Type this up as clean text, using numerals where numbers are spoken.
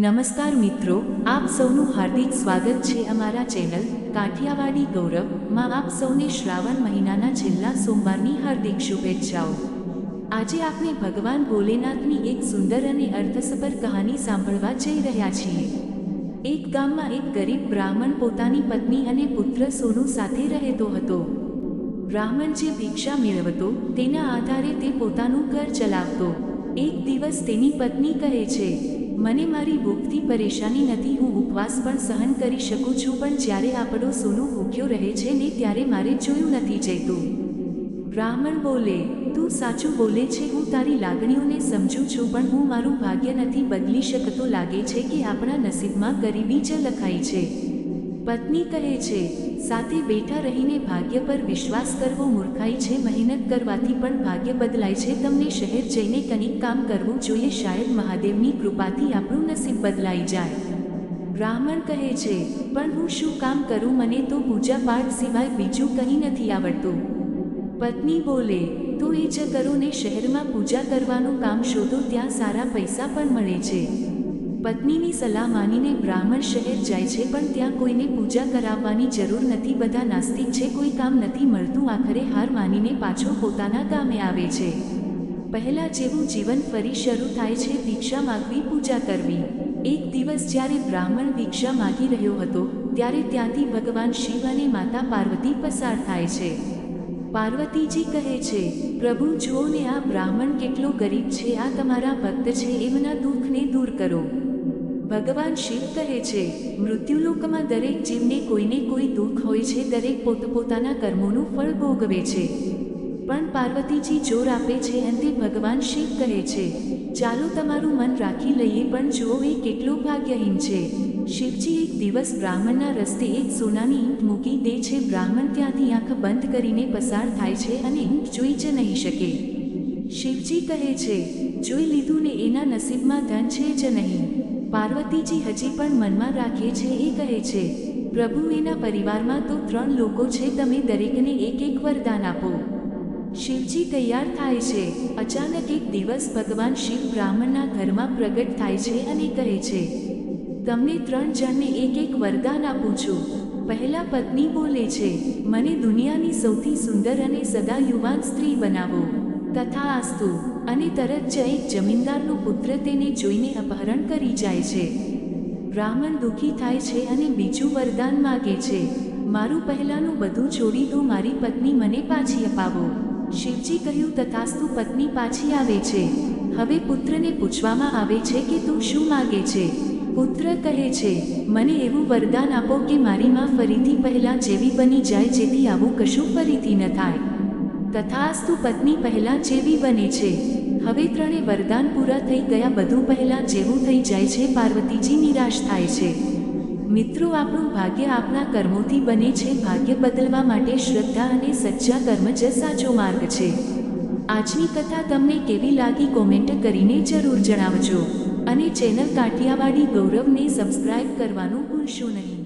નમસ્કાર મિત્રો, આપ સૌનું હાર્દિક સ્વાગત છે અમારા ચેનલ કાઠિયાવાડી ગૌરવમાં આપ સૌને શ્રાવણ મહિનાના છેલ્લા સોમવારની હાર્દિક શુભેચ્છાઓ। આજે આપણે ભગવાન ભોલેનાથની એક સુંદર અને અર્થસભર કહાની સાંભળવા જઈ રહ્યા છીએ। એક ગામમાં એક ગરીબ બ્રાહ્મણ પોતાની પત્ની અને પુત્ર સોનું સાથે રહેતો હતો। બ્રાહ્મણ જે ભિક્ષા મેળવતો તેના આધારે તે પોતાનું ઘર ચલાવતો। એક દિવસ તેની પત્ની કહે છે, મને મારી ભૂખથી પરેશાની નથી, હું ઉપવાસ પણ સહન કરી શકું છું, પણ જ્યારે આપણો સોનું ભૂખ્યો રહે છે ને ત્યારે મારે જોયું નથી જતું। બ્રાહ્મણ બોલે, તું સાચું બોલે છે, હું તારી લાગણીઓને સમજું છું, પણ હું મારું ભાગ્ય નથી બદલી શકતો। લાગે છે કે આપણા નસીબમાં ગરીબી જ લખાઈ છે। પત્ની કહે છે, સાથે બેઠા રહીને ભાગ્ય પર વિશ્વાસ કરવો મૂર્ખાઈ છે। મહેનત કરવાથી પણ ભાગ્ય બદલાય છે। તમને શહેર જઈને કંઈક કામ કરવું જોઈએ, શાયદ મહાદેવની કૃપાથી આપણું નસીબ બદલાઈ જાય। બ્રાહ્મણ કહે છે, પણ હું શું કામ કરું? મને તો પૂજા પાઠ સિવાય બીજું કંઈ નથી આવડતું। પત્ની બોલે, તો એ જ કરો ને, શહેરમાં પૂજા કરવાનું કામ શોધો, ત્યાં સારા પૈસા પણ મળે છે। પત્નીની સલાહ માનીને બ્રાહ્મણ શહેર જાય છે, પણ ત્યાં કોઈને પૂજા કરાવવાની જરૂર નથી, બધા નાસ્તિક છે, કોઈ કામ નથી મળતું। આખરે હાર માનીને પાછો પોતાના ગામે આવે છે। પહેલા જેવું જીવન ફરી શરૂ થાય છે, ભિક્ષા માગવી, પૂજા કરવી। એક દિવસ જ્યારે બ્રાહ્મણ ભિક્ષા માગી રહ્યો હતો ત્યારે ત્યાંથી ભગવાન શિવ અને માતા પાર્વતી પસાર થાય છે। પાર્વતીજી કહે છે, પ્રભુ જુઓ ને, આ બ્રાહ્મણ કેટલો ગરીબ છે, આ તમારા ભક્ત છે, એમના દુઃખને દૂર કરો। ભગવાન શિવ કહે છે, મૃત્યુલોકમાં દરેક જીવને કોઈને કોઈ દુઃખ હોય છે, દરેક પોતપોતાના કર્મોનું ફળ ભોગવે છે। પણ પાર્વતીજી જોર આપે છે। અંતે ભગવાન શિવ કહે છે, ચાલો તમારું મન રાખી લઈએ, પણ જુઓ એ કેટલો ભાગ્યહીન છે। શિવજી એક દિવસ બ્રાહ્મણના રસ્તે એક સોનાની ઈંટ મૂકી દે છે। બ્રાહ્મણ ત્યાંથી આંખ બંધ કરીને પસાર થાય છે અને ઈંટ જોઈ જ નહીં શકે। શિવજી કહે છે, જોઈ લીધું ને, એના નસીબમાં ધન છે જ નહીં। પાર્વતીજી હજી પણ મનમાં રાખે છે। એ કહે છે, પ્રભુ એના પરિવારમાં તો 3 લોકો છે, તમે દરેકને એક એક વરદાન આપો। શિવજી તૈયાર થાય છે। અચાનક એક દિવસ ભગવાન શિવ બ્રાહ્મણના ઘરમાં પ્રગટ થાય છે અને કહે છે, તમને 3 જણને એક એક વરદાન આપું છું। પહેલા પત્ની બોલે છે, મને દુનિયાની સૌથી સુંદર અને સદા યુવાન સ્ત્રી બનાવો। તથાસ્તુ। અને તરત જ એક જમીનદારનો પુત્ર તેને જોઈને અપહરણ કરી જાય છે। બ્રાહ્મણ દુઃખી થાય છે અને બીજું વરદાન માગે છે, મારું પહેલાનું બધું છોડી દો, મારી પત્ની મને પાછી અપાવો। શિવજી કહ્યું, તથાસ્તુ। પત્ની પાછી આવે છે। હવે પુત્રને પૂછવામાં આવે છે કે તું શું માગે છે? પુત્ર કહે છે, મને એવું વરદાન આપો કે મારી માં ફરીથી પહેલા જેવી બની જાય, જેથી આવું કશું ફરીથી ન થાય। તથાસ્તુ। પત્ની પહેલા જેવી બને છે। હવે 3 વરદાન પૂરા થઈ ગયા, બધું પહેલા જેવું થઈ જાય છે। પાર્વતીજી નિરાશ થાય છે। મિત્રો, આપણું ભાગ્ય આપણા કર્મોથી બને છે। ભાગ્ય બદલવા માટે શ્રદ્ધા અને સચ્ચા કર્મ જ સાચો માર્ગ છે। આજની કથા તમને કેવી લાગી કોમેન્ટ કરીને જરૂર જણાવજો, અને ચેનલ કાઠિયાવાડી ગૌરવને સબસ્ક્રાઇબ કરવાનું ભૂલશો નહીં।